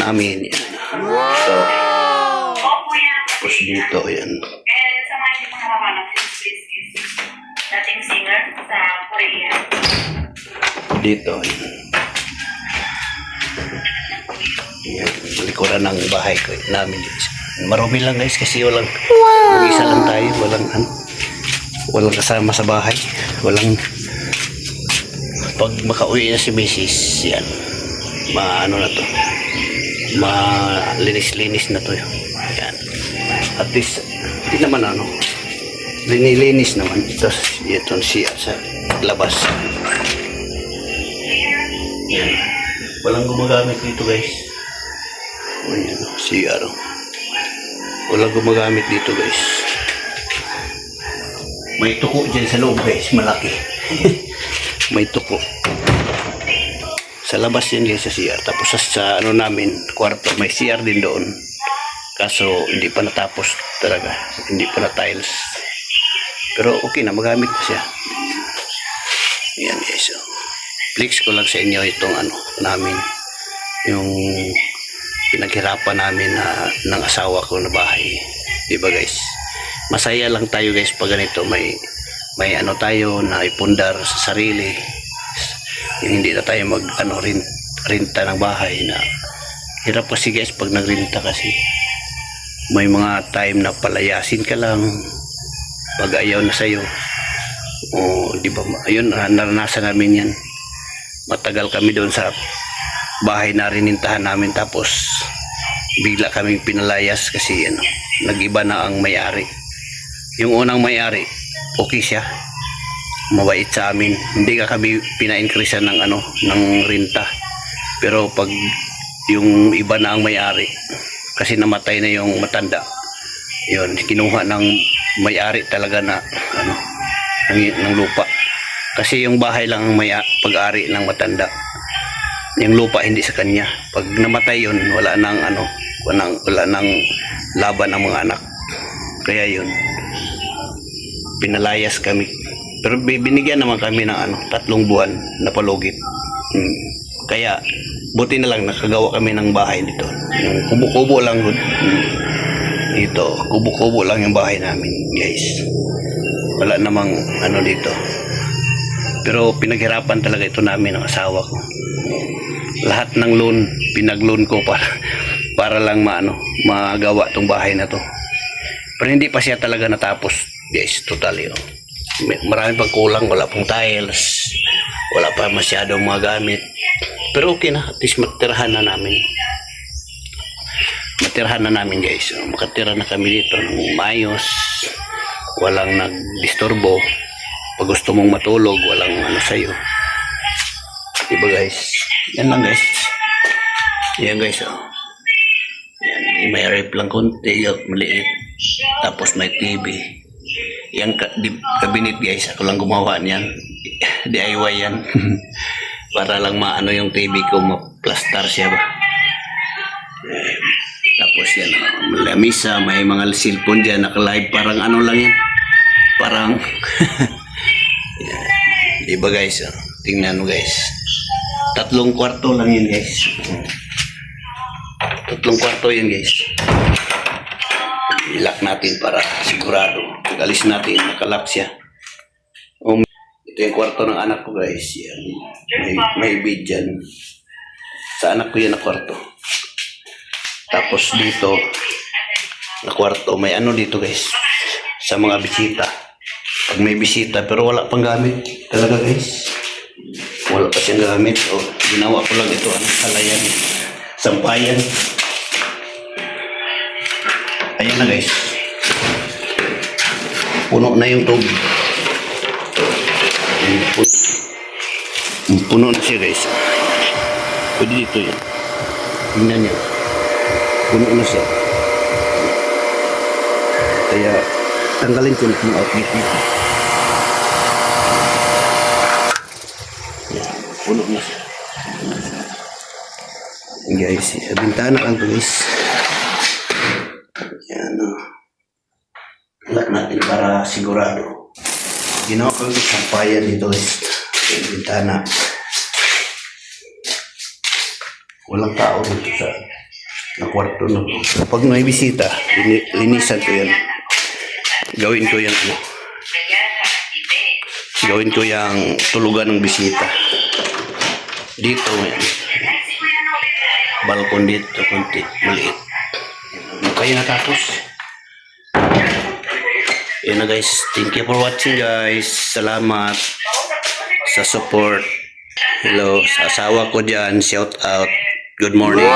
namin. Yan. So, tapos dito, yan. Sa mga hindi mo nakakalap, dating singer sa Korea. Dito, yan. Yan, likuran ng bahay ko namin. Marumi lang guys kasi isa lang tayo, walang kasama sa bahay. Pag makauwi na si Mrs. yan, maano na to, malinis-linis na to yan. At least hindi naman linilinis naman ito siya sa labas yan. Walang gumagamit dito guys. Ayan, CR. Walang gumagamit dito guys. May tuko dyan sa loob guys, malaki. May tuko sa labas yan guys sa CR. Tapos sa namin kwarto may CR din doon, kaso hindi pa natapos talaga, hindi pa na tiles, pero okay na, magamit na siya. Yan guys, so flex ko lang sa inyo itong namin, yung pinaghirapan namin ng asawa ko na bahay, diba guys? Masaya lang tayo guys pag ganito, may tayo na ipundar sa sarili, yung hindi na tayo renta ng bahay. Na hirap kasi guys pag nagrenta, kasi may mga time na palayasin ka lang pag ayaw na sa'yo. O di ba, ayun, naranasan namin yan. Matagal kami doon sa bahay na rinintahan namin, tapos bigla kaming pinalayas kasi nag-iba na ang may-ari. Yung unang may-ari okay siya, mabait sa amin, hindi ka kami pina-increasean ng renta. Pero pag yung iba na ang may-ari, kasi namatay na yung matanda, yun, kinuha ng may-ari talaga na ng lupa, kasi yung bahay lang ang pag-ari ng matanda, yung lupa hindi sa kanya. Pag namatay yun, wala nang laban ng mga anak, kaya yun, pinalayas kami. Pero binigyan naman kami ng 3 buwan na palugit. Kaya buti na lang nakagawa kami ng bahay dito. Yung kubo-kubo lang dito. Kubo-kubo lang yung bahay namin, guys. Wala namang dito. Pero pinaghirapan talaga ito namin ng asawa ko. Lahat ng loan, pinag-loan ko para lang magawa tong bahay na to. Pero hindi pa siya talaga natapos, guys, totally. Marami pang kulang, wala pong tiles, wala pa masyadong mga gamit, pero okay na, at least matirahan na namin guys. Makatira na kami dito ng maayos, walang nagdisturbo. Pag gusto mong matulog, walang sa'yo, diba guys? Yan lang guys, yan guys. Yan, may rep lang konti, maliit, tapos may TV. Yang cabinet guys, ako lang gumawa niyan. DIY yan. Para lang yung TV ko, ma-plaster siya ba. Tapos yan, lamisa, may mga cellphone dyan, naka-live, parang lang yan. Parang, yan. Diba guys, tingnan mo guys. 3 kwarto lang yan guys. 3 kwarto yan guys. Ilak natin para sigurado. Alis natin, nakalock siya. Ito yung kwarto ng anak ko guys. Yan. May bed dyan. Sa anak ko yan na kwarto. Tapos dito na kwarto, may dito guys, sa mga bisita. Pag may bisita pero wala pang gamit talaga guys, wala pa siyang gamit, ginawa ko lang ito, halayan, sampayan. Ayan na guys, puno na yung tubig. Puno na siya guys. Pwede dito yan, tingnan niya, puno na siya. Kaya tanggalin ko yung outlet dito. Yan, puno na siya guys. Bintana lang to guys. Yan, lock natin para sigurado. Ginawa ko yung sampayan dito guys, yung bintana. Walang tao dito sa na kwarto no. Pag may bisita, linisan ko yan. Gawin ko yan ano. Gawin ko yung tulugan ng bisita. Dito yan. Balkon dito, konti, maliit. Kaya natapos. Yan na guys. Thank you for watching guys. Salamat sa support. Hello, sa asawa ko dyan. Shout out. Good morning.